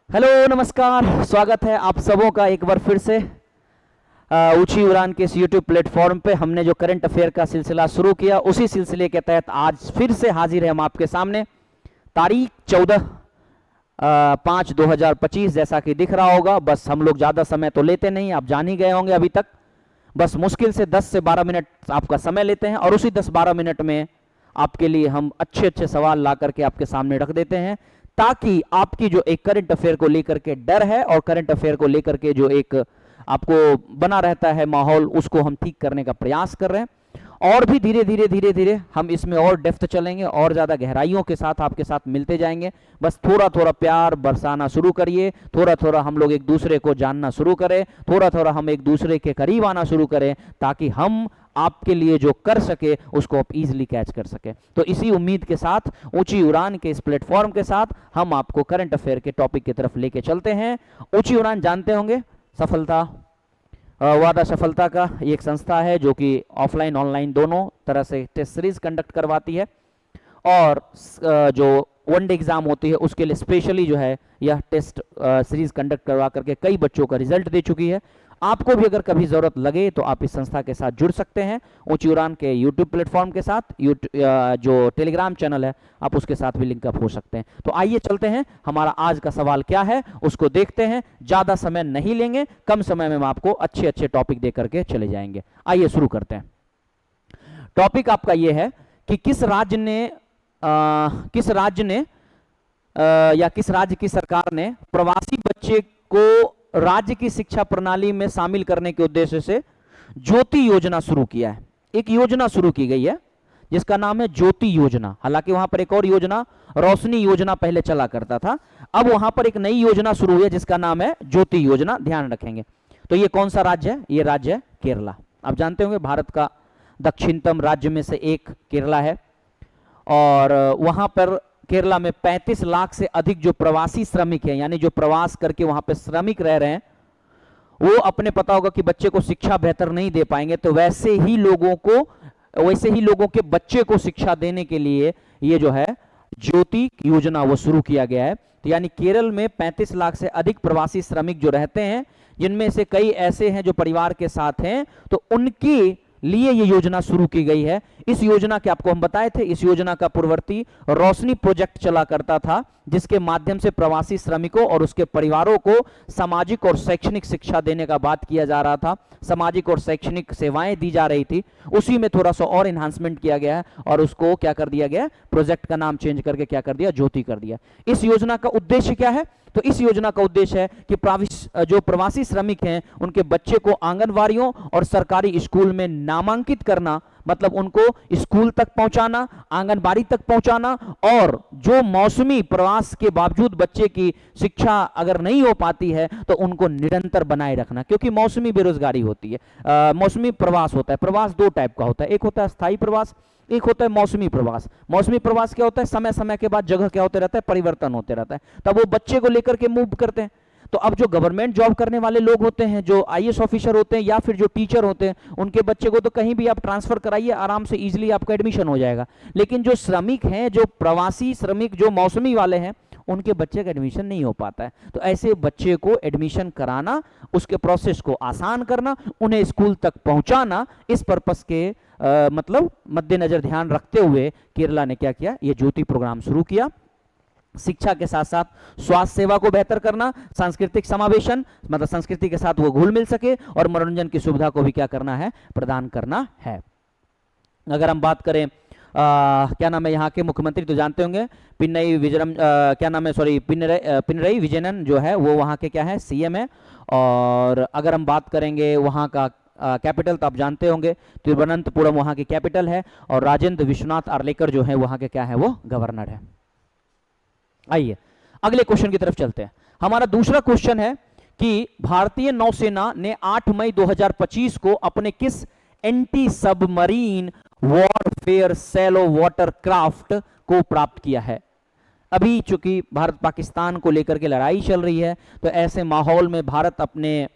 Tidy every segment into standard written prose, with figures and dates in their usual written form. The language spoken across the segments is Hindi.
हेलो नमस्कार, स्वागत है आप सबों का एक बार फिर से ऊंची उड़ान के इस यूट्यूब प्लेटफॉर्म पे। हमने जो करंट अफेयर का सिलसिला शुरू किया, उसी सिलसिले के तहत आज फिर से हाजिर है हम आपके सामने। तारीख 14/5/2025 जैसा कि दिख रहा होगा। बस हम लोग ज़्यादा समय तो लेते नहीं, आप जान ही गए होंगे अभी तक। बस मुश्किल से 10 से 12 मिनट आपका समय लेते हैं और उसी 10-12 मिनट में आपके लिए हम अच्छे अच्छे सवाल ला करके आपके सामने रख देते हैं, ताकि आपकी जो एक करंट अफेयर को लेकर के डर है और करंट अफेयर को लेकर के जो एक आपको बना रहता है माहौल, उसको हम ठीक करने का प्रयास कर रहे हैं। और भी धीरे धीरे हम इसमें और डेप्थ चलेंगे और ज़्यादा गहराइयों के साथ आपके साथ मिलते जाएंगे। बस थोड़ा थोड़ा प्यार बरसाना शुरू करिए, थोड़ा थोड़ा हम लोग एक दूसरे को जानना शुरू करें, थोड़ा थोड़ा हम एक दूसरे के करीब आना शुरू करें, ताकि हम आपके लिए जो कर सके उसको आप इजीली कैच कर सके। तो इसी उम्मीद के साथ ऊंची उड़ान के इस प्लेटफॉर्म के साथ हम आपको करंट अफेयर के टॉपिक की तरफ लेके चलते हैं। ऊंची उड़ान जानते होंगे, सफलता वादा सफलता का एक संस्था है जो कि ऑफलाइन ऑनलाइन दोनों तरह से टेस्ट सीरीज कंडक्ट करवाती है। और जो वनडे एग्जाम होती है उसके लिए स्पेशली जो है यह टेस्ट सीरीज कंडक्ट करवा करके कई बच्चों का रिजल्ट दे चुकी है। आपको भी अगर कभी ज़रूरत लगे तो आप इस संस्था के साथ जुड़ सकते हैं, ऊंची उड़ान के यूट्यूब प्लेटफॉर्म के साथ। जो टेलीग्राम चैनल है आप उसके साथ भी लिंकअप हो सकते हैं। तो आइए चलते हैं, हमारा आज का सवाल क्या है उसको देखते हैं। ज़्यादा समय नहीं लेंगे, कम समय में हम आपको अच्छे अच्छे टॉपिक दे करके चले जाएंगे। आइए शुरू करते हैं। टॉपिक आपका ये है कि किस राज्य ने या किस राज्य की सरकार ने प्रवासी बच्चे को राज्य की शिक्षा प्रणाली में शामिल करने के उद्देश्य से ज्योति योजना शुरू किया है। एक योजना शुरू की गई है जिसका नाम है ज्योति योजना। हालांकि वहां पर एक और योजना रोशनी योजना पहले चला करता था, अब वहां पर एक नई योजना शुरू हुई है जिसका नाम है ज्योति योजना। ध्यान रखेंगे। तो ये कौन सा राज्य है? ये राज्य है केरला। आप जानते होंगे भारत का दक्षिणतम राज्य में से एक केरला है। और वहां पर केरला में 35 लाख से अधिक जो प्रवासी श्रमिक हैं, यानी जो प्रवास करके वहां पे श्रमिक रह रहे हैं, वो अपने पता होगा कि बच्चे को शिक्षा बेहतर नहीं दे पाएंगे, तो वैसे ही लोगों के बच्चे को शिक्षा देने के लिए ये जो है ज्योति योजना वो शुरू किया गया है। तो यानी केरल में 35 लाख से अधिक प्रवासी श्रमिक जो रहते हैं, जिनमें से कई ऐसे हैं जो परिवार के साथ हैं, तो उनकी लिए ये योजना शुरू की गई है। इस योजना के आपको हम बताए थे, इस योजना का पूर्ववर्ती रोशनी प्रोजेक्ट चला करता था, जिसके माध्यम से प्रवासी श्रमिकों और उसके परिवारों को सामाजिक और शैक्षणिक शिक्षा देने का बात किया जा रहा था, सामाजिक और शैक्षणिक सेवाएं दी जा रही थी। उसी में थोड़ा सा और इन्हांसमेंट किया गया है और उसको क्या कर दिया गया, प्रोजेक्ट का नाम चेंज करके क्या कर दिया, ज्योति कर दिया। इस योजना का उद्देश्य क्या है? तो इस योजना का उद्देश्य है कि जो प्रवासी श्रमिक हैं उनके बच्चे को आंगनवाड़ियों और सरकारी स्कूल में नामांकित करना, मतलब उनको स्कूल तक पहुंचाना, आंगनबाड़ी तक पहुंचाना, और जो मौसमी प्रवास के बावजूद बच्चे की शिक्षा अगर नहीं हो पाती है तो उनको निरंतर बनाए रखना, क्योंकि मौसमी बेरोजगारी होती है। मौसमी प्रवास होता है। प्रवास दो टाइप का होता है, एक होता है स्थायी प्रवास, एक होता है मौसमी प्रवास। मौसमी प्रवास क्या होता है? समय समय के बाद जगह क्या होते रहता है, परिवर्तन होते रहता है, तब वो बच्चे को लेकर के मूव करते हैं। तो अब जो गवर्नमेंट जॉब करने वाले लोग होते हैं, जो आईएएस ऑफिसर होते हैं या फिर जो टीचर होते हैं, उनके बच्चे को तो कहीं भी आप ट्रांसफर कराइए, आराम से इजीली आपका एडमिशन हो जाएगा। लेकिन जो श्रमिक हैं, जो प्रवासी श्रमिक, जो मौसमी वाले हैं, उनके बच्चे का एडमिशन नहीं हो पाता है। तो ऐसे बच्चे को एडमिशन कराना, उसके प्रोसेस को आसान करना, उन्हें स्कूल तक पहुंचाना, इस पर्पस के मतलब मद्देनजर ध्यान रखते हुए केरला ने क्या किया, ये ज्योति प्रोग्राम शुरू किया। शिक्षा के साथ साथ स्वास्थ्य सेवा को बेहतर करना, सांस्कृतिक समावेशन, मतलब संस्कृति के साथ वो घुल मिल सके, और मनोरंजन की सुविधा को भी क्या करना है, प्रदान करना है। अगर हम बात करें क्या नाम है यहाँ के मुख्यमंत्री, तो जानते होंगे पिनरई विजयन जो है वो वहाँ के क्या है, सीएम है। और अगर हम बात करेंगे वहाँ का कैपिटल, तो आप जानते होंगे तिरुवनंतपुरम वहाँ की कैपिटल है, और राजेंद्र विश्वनाथ आर्लेकर जो है वहाँ के क्या है, वो गवर्नर है। आइए अगले क्वेश्चन की तरफ चलते हैं। हमारा दूसरा क्वेश्चन है कि भारतीय नौसेना ने 8 मई 2025 को अपने किस anti submarine warfare shallow water craft को प्राप्त किया है? अभी चूंकि भारत पाकिस्तान को लेकर के लड़ाई चल रही है, तो ऐसे माहौल में भारत अपने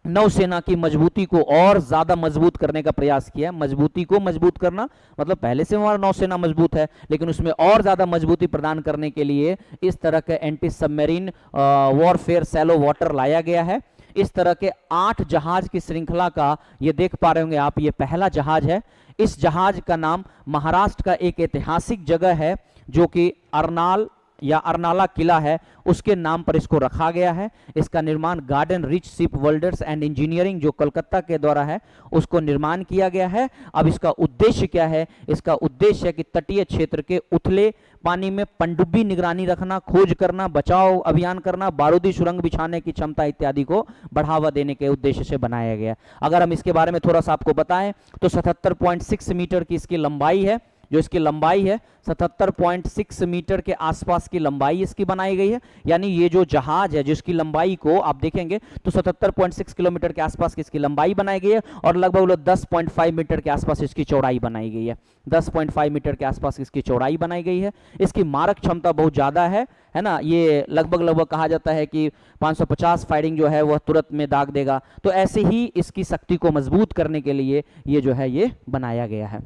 नौसेना की मजबूती को और ज्यादा मजबूत करने का प्रयास किया। मजबूती को मजबूत करना मतलब पहले से हमारा नौसेना मजबूत है, लेकिन उसमें और ज्यादा मजबूती प्रदान करने के लिए इस तरह के anti submarine warfare shallow water लाया गया है। इस तरह के 8 जहाज की श्रृंखला का ये देख पा रहे होंगे आप, ये पहला जहाज है। इस जहाज का नाम महाराष्ट्र का एक ऐतिहासिक जगह है जो कि अर्नाल या अर्नाला किला है, उसके नाम पर इसको रखा गया है। इसका निर्माण garden rich ship builders and engineering जो कोलकाता के द्वारा है उसको निर्माण किया गया है। अब इसका उद्देश्य क्या है? इसका उद्देश्य है कि तटीय क्षेत्र के उथले पानी में पनडुब्बी निगरानी रखना, खोज करना, बचाव अभियान करना, बारूदी सुरंग बिछाने की क्षमता इत्यादि को बढ़ावा देने के उद्देश्य से बनाया गया। अगर हम इसके बारे में थोड़ा सा आपको बताएं तो 77.6 मीटर की इसकी लंबाई है। जो इसकी लंबाई है 77.6 मीटर के आसपास की लंबाई इसकी बनाई गई है। यानी ये जो जहाज है जिसकी लंबाई को आप देखेंगे तो 77.6 किलोमीटर के आसपास की इसकी लंबाई बनाई गई है और लगभग 10.5 मीटर के आसपास इसकी चौड़ाई बनाई गई है। 10.5 मीटर के आसपास इसकी चौड़ाई बनाई गई है। इसकी मारक क्षमता बहुत ज़्यादा है ना। ये लगभग कहा जाता है कि 550 फायरिंग जो है वह तुरंत में दाग देगा। तो ऐसे ही इसकी शक्ति को मजबूत करने के लिए ये जो है ये बनाया गया है।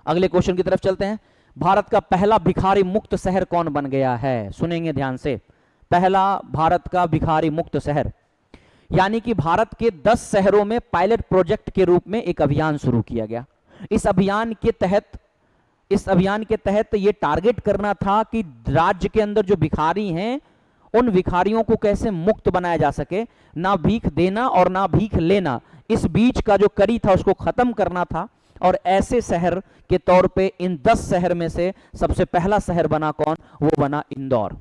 अगले क्वेश्चन की तरफ चलते हैं। भारत का पहला भिखारी मुक्त शहर कौन बन गया है? सुनेंगे ध्यान से। पहला भारत का भिखारी मुक्त शहर, यानी कि भारत के 10 शहरों में पायलट प्रोजेक्ट के रूप में एक अभियान शुरू किया गया। इस अभियान के तहत ये टारगेट करना था कि राज्य के अंदर जो भिखारी हैं उन भिखारियों को कैसे मुक्त बनाया जा सके। ना भीख देना और ना भीख लेना, इस बीच का जो कड़ी था उसको खत्म करना था। और ऐसे शहर के तौर पे इन 10 शहर में से सबसे पहला शहर बना कौन? वो बना इंदौर।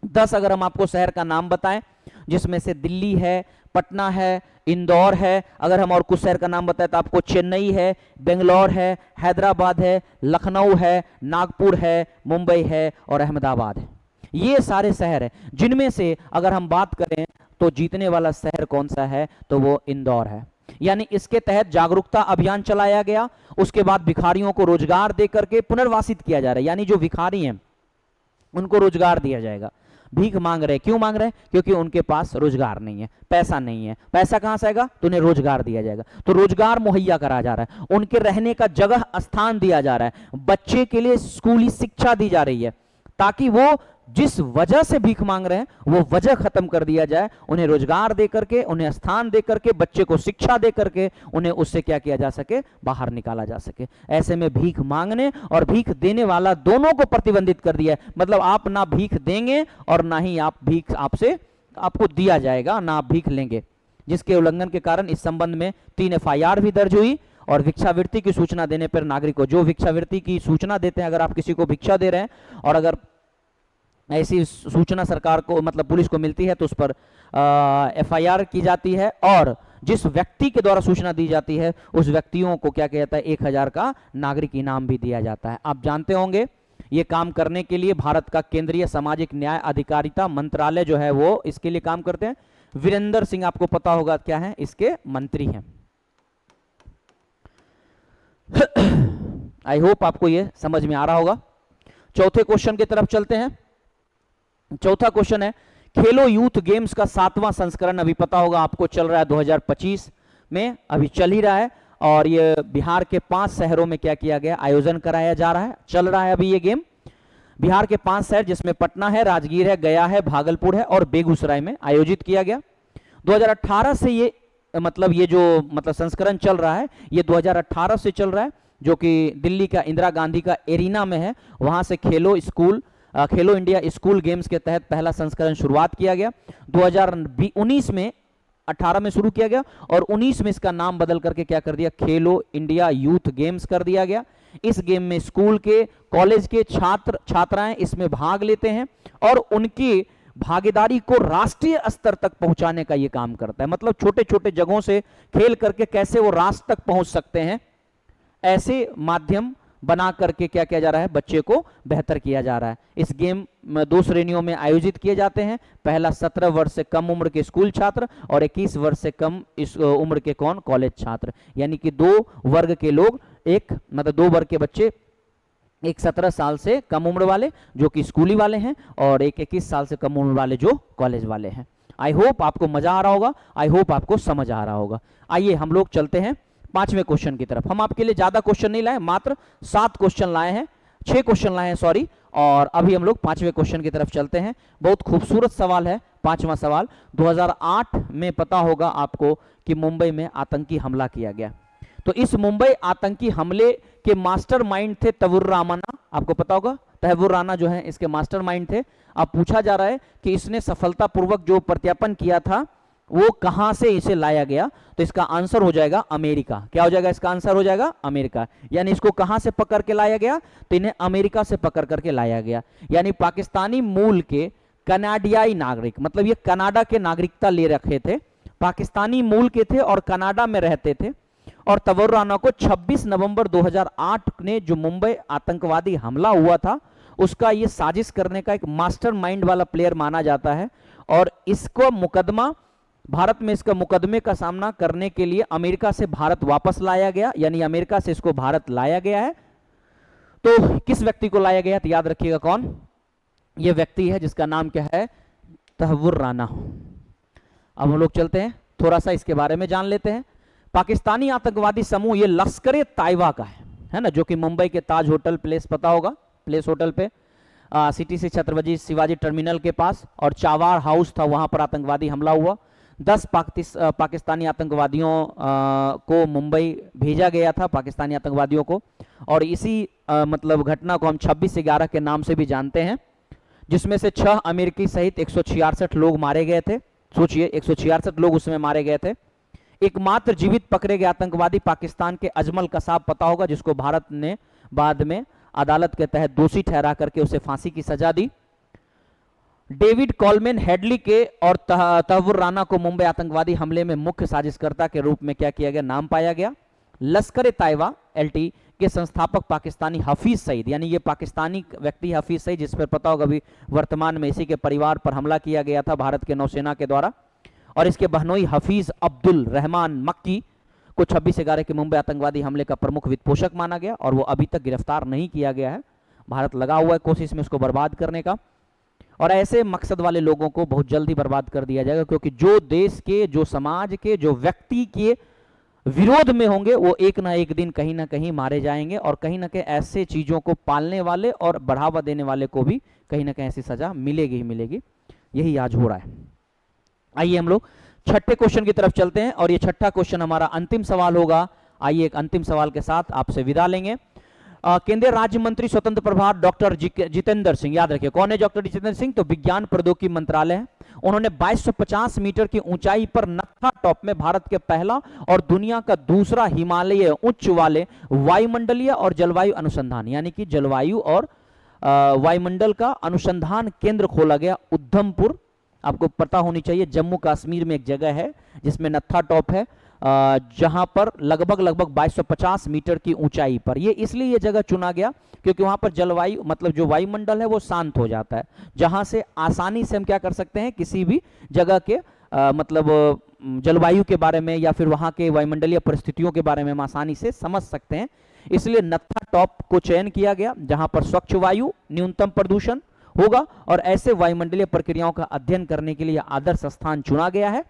10 अगर हम आपको शहर का नाम बताएं जिसमें से दिल्ली है, पटना है, इंदौर है। अगर हम और कुछ शहर का नाम बताएं तो आपको चेन्नई है, बेंगलोर है, हैदराबाद है, लखनऊ है, नागपुर है, मुंबई है और अहमदाबाद है। ये सारे शहर हैं जिनमें से अगर हम बात करें तो जीतने वाला शहर कौन सा है? तो वो इंदौर है। यानी इसके तहत जागरूकता अभियान चलाया गया। उसके बाद भिखारियों को रोजगार देकर के पुनर्वासित किया जा रहा है। यानी जो भिखारी हैं उनको रोजगार दिया जाएगा। भीख मांग रहे, क्यों मांग रहे हैं? क्योंकि उनके पास रोजगार नहीं है, पैसा नहीं है। पैसा कहां से आएगा? तो उन्हें रोजगार दिया जाएगा। तो रोजगार मुहैया करा जा रहा है, उनके रहने का जगह स्थान दिया जा रहा है, बच्चे के लिए स्कूली शिक्षा दी जा रही है ताकि वो जिस वजह से भीख मांग रहे हैं वो वजह खत्म कर दिया जाए। उन्हें रोजगार दे करके, उन्हें स्थान दे करके, बच्चे को शिक्षा दे करके उन्हें उससे क्या किया जा सके? बाहर निकाला जा सके। ऐसे में भीख मांगने और भीख देने वाला दोनों को प्रतिबंधित कर दिया है। मतलब आप ना भीख देंगे और ना ही आप भीख आपको दिया जाएगा, ना आप भीख लेंगे। जिसके उल्लंघन के कारण इस संबंध में 3 FIR भी दर्ज हुई। और भिक्षावृत्ति की सूचना देने पर नागरिक को, जो भिक्षावृत्ति की सूचना देते हैं, अगर आप किसी को भिक्षा दे रहे हैं और अगर ऐसी सूचना सरकार को मतलब पुलिस को मिलती है तो उस पर FIR की जाती है। और जिस व्यक्ति के द्वारा सूचना दी जाती है उस व्यक्तियों को क्या किया जाता है? 1000 का नागरिक इनाम भी दिया जाता है। आप जानते होंगे ये काम करने के लिए भारत का केंद्रीय सामाजिक न्याय अधिकारिता मंत्रालय जो है वो इसके लिए काम करते हैं। वीरेंद्र सिंह आपको पता होगा क्या है? इसके मंत्री हैं। आई होप आपको ये समझ में आ रहा होगा। चौथे क्वेश्चन की तरफ चलते हैं। चौथा क्वेश्चन है, खेलो यूथ गेम्स का 7वां संस्करण अभी पता होगा आपको, चल रहा है 2025 में, अभी चल ही रहा है। और ये बिहार के 5 शहरों में क्या किया गया? आयोजन कराया जा रहा है, चल रहा है अभी ये गेम। बिहार के 5 शहर जिसमें पटना है, राजगीर है, गया है, भागलपुर है और बेगूसराय में आयोजित किया गया। 2018 से ये ये जो संस्करण चल रहा है ये 2018 से चल रहा है, जो कि दिल्ली का इंदिरा गांधी का एरिना में है। वहां से खेलो इंडिया स्कूल गेम्स के तहत पहला संस्करण शुरुआत किया गया। 2019 में 18 में शुरू किया गया और 19 में इसका नाम बदल करके क्या कर दिया? खेलो इंडिया यूथ गेम्स कर दिया गया। इस गेम में स्कूल के, कॉलेज के छात्र छात्राएं इसमें भाग लेते हैं और उनकी भागीदारी को राष्ट्रीय स्तर तक पहुंचाने का यह काम करता है। मतलब छोटे छोटे जगहों से खेल करके कैसे वो राष्ट्र तक पहुंच सकते हैं, ऐसे माध्यम बना करके क्या किया जा रहा है? बच्चे को बेहतर किया जा रहा है। इस गेम में 2 श्रेणियों में आयोजित किए जाते हैं। पहला 17 वर्ष से कम उम्र के स्कूल छात्र और 21 वर्ष से कम इस उम्र के कॉलेज छात्र। यानी कि 2 वर्ग के लोग, 2 वर्ग के बच्चे, एक 17 साल से कम उम्र वाले जो कि स्कूली वाले हैं और एक 21 साल से कम उम्र वाले जो कॉलेज वाले हैं। आई होप आपको मजा आ रहा होगा, आई होप आपको समझ आ रहा होगा। आइए हम लोग चलते हैं पांचवें क्वेश्चन की तरफ। हम आपके लिए ज्यादा क्वेश्चन नहीं लाए, मात्र 7 क्वेश्चन लाए हैं, 6 क्वेश्चन लाए हैं सॉरी, और अभी हम लोग पांचवें क्वेश्चन की तरफ चलते हैं। बहुत खूबसूरत सवाल है पांचवा सवाल। 2008 में पता होगा आपको कि मुंबई में आतंकी हमला किया गया। तो इस मुंबई आतंकी हमले के मास्टरमाइंड थे तैवूर राणा, आपको पता होगा तैवूर राणा जो है इसके मास्टरमाइंड थे। अब पूछा जा रहा है कि इसने सफलतापूर्वक जो प्रत्यार्पण किया था वो कहां से इसे लाया गया, तो इसका आंसर हो जाएगा अमेरिका। क्या हो जाएगा इसका आंसर? हो जाएगा अमेरिका। यानी इसको कहां से पकड़ के लाया गया? तो इन्हें अमेरिका से पकड़ करके लाया गया। यानी पाकिस्तानी मूल के कनाडियाई नागरिक, मतलब ये कनाडा के नागरिकता ले रखे थे, पाकिस्तानी मूल के थे और कनाडा में रहते थे। और तैवूर राणा को 26 नवंबर 2008 ने जो मुंबई आतंकवादी हमला हुआ था उसका ये साजिश करने का एक मास्टरमाइंड वाला प्लेयर माना जाता है। और इसको मुकदमा भारत में, इसका मुकदमे का सामना करने के लिए अमेरिका से भारत वापस लाया गया, यानी अमेरिका से इसको भारत लाया गया है। तो किस व्यक्ति को लाया गया? तो याद रखिएगा कौन ये व्यक्ति है, जिसका नाम क्या है? तैवूर राणा। अब हम लोग चलते हैं थोड़ा सा इसके बारे में जान लेते हैं। पाकिस्तानी आतंकवादी समूह ये लश्कर ताइबा का है ना, जो कि मुंबई के ताज होटल प्लेस, पता होगा प्लेस होटल पे, सिटी से छत्रपति शिवाजी टर्मिनल के पास, और चावार हाउस था, वहां पर आतंकवादी हमला हुआ। 10 पाकिस्तानी आतंकवादियों को मुंबई भेजा गया था, पाकिस्तानी आतंकवादियों को। और इसी मतलब घटना को हम 26/11 के नाम से भी जानते हैं, जिसमें से 6 अमेरिकी सहित 166 लोग मारे गए थे। सोचिए 166 लोग उसमें मारे गए थे। एकमात्र जीवित पकड़े गए आतंकवादी पाकिस्तान के अजमल कसाब, पता होगा, जिसको भारत ने बाद में अदालत के तहत दोषी ठहरा करके उसे फांसी की सजा दी। डेविड कॉलमैन हेडली के और तैवूर राणा को मुंबई आतंकवादी हमले में मुख्य साजिशकर्ता के रूप में क्या किया गया? नाम पाया गया। लश्कर ताइबा एलटी के संस्थापक पाकिस्तानी हफीज सईद, यानी ये पाकिस्तानी व्यक्ति हफीज सईद, जिस पर पता होगा अभी वर्तमान में इसी के परिवार पर हमला किया गया था भारत के नौसेना के द्वारा। और इसके बहनोई हफीज अब्दुल रहमान मक्की को 26/11 के मुंबई आतंकवादी हमले का प्रमुख वित्तपोषक माना गया, और वो अभी तक गिरफ्तार नहीं किया गया है। भारत लगा हुआ है कोशिश में उसको बर्बाद करने का, और ऐसे मकसद वाले लोगों को बहुत जल्दी बर्बाद कर दिया जाएगा, क्योंकि जो देश के, जो समाज के, जो व्यक्ति के विरोध में होंगे वो एक ना एक दिन कहीं ना कहीं मारे जाएंगे, और कहीं ना कहीं ऐसे चीजों को पालने वाले और बढ़ावा देने वाले को भी कहीं ना कहीं ऐसी सजा मिलेगी ही मिलेगी। यही आज हो रहा है। आइए हम लोग छठे क्वेश्चन की तरफ चलते हैं, और ये छठा क्वेश्चन हमारा अंतिम सवाल होगा। आइए एक अंतिम सवाल के साथ आपसे विदा लेंगे। केंद्रीय राज्य मंत्री स्वतंत्र प्रभार डॉक्टर जितेंद्र सिंह, याद रखिए कौन है डॉक्टर जितेंद्र सिंह? तो विज्ञान प्रौद्योगिकी मंत्रालय है। उन्होंने 2250 मीटर की ऊंचाई पर नत्था टॉप में भारत के पहला और दुनिया का दूसरा हिमालय उच्च वाले वायुमंडलीय और जलवायु अनुसंधान, यानी कि जलवायु और वायुमंडल का अनुसंधान केंद्र खोला गया उधमपुर। आपको पता होनी चाहिए जम्मू कश्मीर में एक जगह है जिसमें नत्था टॉप है, जहां पर लगभग 2250 मीटर की ऊंचाई पर। ये इसलिए ये जगह चुना गया क्योंकि वहां पर जलवायु, मतलब जो वायुमंडल है वो शांत हो जाता है, जहां से आसानी से हम क्या कर सकते हैं, किसी भी जगह के मतलब जलवायु के बारे में या फिर वहां के वायुमंडलीय परिस्थितियों के बारे में हम आसानी से समझ सकते हैं। इसलिए नत्था टॉप को चयन किया गया, जहां पर स्वच्छ वायु, न्यूनतम प्रदूषण होगा, और ऐसे वायुमंडलीय प्रक्रियाओं का अध्ययन करने के लिए आदर्श स्थान चुना गया है।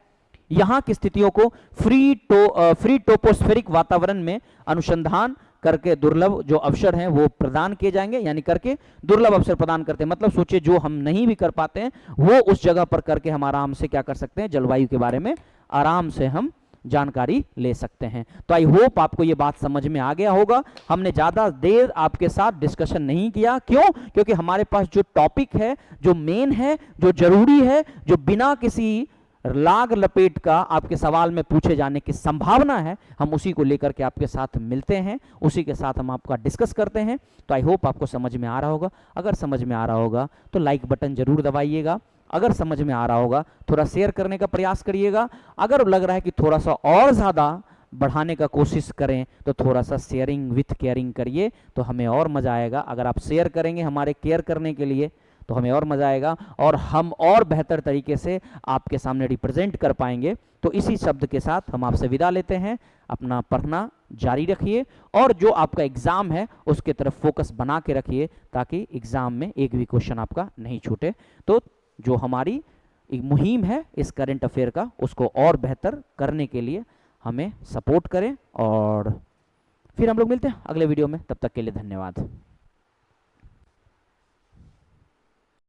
यहां की स्थितियों को फ्री टोपोस्फेरिक वातावरण में अनुसंधान करके दुर्लभ जो अवसर हैं वो प्रदान किए जाएंगे, यानी करके दुर्लभ अवसर प्रदान करते हैं। मतलब सोचिए जो हम नहीं भी कर पाते हैं वो उस जगह पर करके हम आराम से क्या कर सकते हैं, जलवायु के बारे में आराम से हम जानकारी ले सकते हैं। तो आई होप आपको ये बात समझ में आ गया होगा। हमने ज्यादा देर आपके साथ डिस्कशन नहीं किया, क्यों? क्योंकि हमारे पास जो टॉपिक है, जो मेन है, जो जरूरी है, जो बिना किसी लाग लपेट का आपके सवाल में पूछे जाने की संभावना है, हम उसी को लेकर के आपके साथ मिलते हैं, उसी के साथ हम आपका डिस्कस करते हैं। तो आई होप आपको समझ में आ रहा होगा। अगर समझ में आ रहा होगा तो लाइक बटन जरूर दबाइएगा। अगर समझ में आ रहा होगा थोड़ा शेयर करने का प्रयास करिएगा। अगर लग रहा है कि थोड़ा सा और ज़्यादा बढ़ाने का कोशिश करें तो थोड़ा सा शेयरिंग विथ केयरिंग करिए, तो हमें और मज़ा आएगा। अगर आप शेयर करेंगे हमारे केयर करने के लिए तो हमें और मज़ा आएगा, और हम और बेहतर तरीके से आपके सामने रिप्रेजेंट कर पाएंगे। तो इसी शब्द के साथ हम आपसे विदा लेते हैं। अपना पढ़ना जारी रखिए, और जो आपका एग्ज़ाम है उसके तरफ फोकस बना के रखिए, ताकि एग्ज़ाम में एक भी क्वेश्चन आपका नहीं छूटे। तो जो हमारी एक मुहिम है इस करंट अफेयर का, उसको और बेहतर करने के लिए हमें सपोर्ट करें। और फिर हम लोग मिलते हैं अगले वीडियो में, तब तक के लिए धन्यवाद।